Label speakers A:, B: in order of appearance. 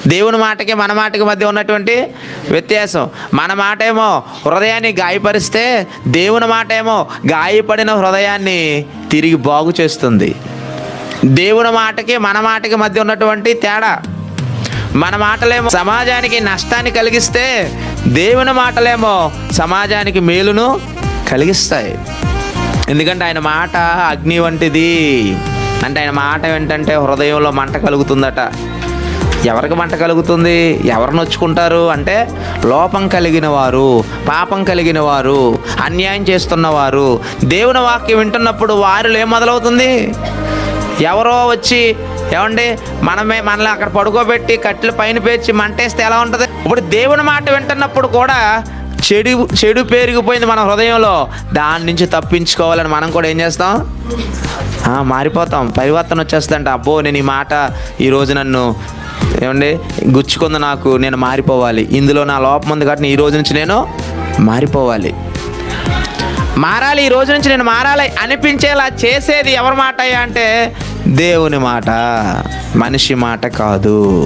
A: దేవుని మాటకి మన మాటకి మధ్య ఉన్నటువంటి వ్యత్యాసం. మన మాట ఏమో హృదయాన్ని గాయపరిస్తే, దేవుని మాట ఏమో గాయపడిన హృదయాన్ని తిరిగి బాగు చేస్తుంది. దేవుని మాటకి మన మాటకి మధ్య ఉన్నటువంటి తేడా. మన మాటలేమో సమాజానికి నష్టాన్ని కలిగిస్తే, దేవుని మాటలేమో సమాజానికి మేలును కలిగిస్తాయి. ఎందుకంటే ఆయన మాట అగ్ని వంటిది. అంటే ఆయన మాట ఏంటంటే హృదయంలో మంట కలుగుతుందట. ఎవరికి మంట కలుగుతుంది? ఎవరు నొచ్చుకుంటారు అంటే లోపం కలిగిన వారు, పాపం కలిగిన వారు, అన్యాయం చేస్తున్నవారు. దేవుని వాక్యం వింటున్నప్పుడు వారిలో ఏం మొదలవుతుంది? ఎవరో వచ్చి ఏమండి మనల్ని అక్కడ పడుకోబెట్టి కట్టెల పైన పేర్చి మంటేస్తే ఎలా ఉంటుంది? ఇప్పుడు దేవుని మాట వింటున్నప్పుడు కూడా చెడు పెరిగిపోయింది మన హృదయంలో. దాని నుంచి తప్పించుకోవాలని మనం కూడా ఏం చేస్తాం? మారిపోతాం. పరివర్తన వచ్చేస్తుందంట. అబ్బో, నేను ఈ మాట ఈరోజు నన్ను ఏమండి గుచ్చుకుంది, నేను మారిపోవాలి, ఇందులో నా లోపం ఉంది కాబట్టి ఈ రోజు నుంచి నేను మారిపోవాలి, ఈ రోజు నుంచి నేను మారాలి అనిపించేలా చేసేది ఎవరి మాట అంటే దేవుని మాట, మనిషి మాట కాదు.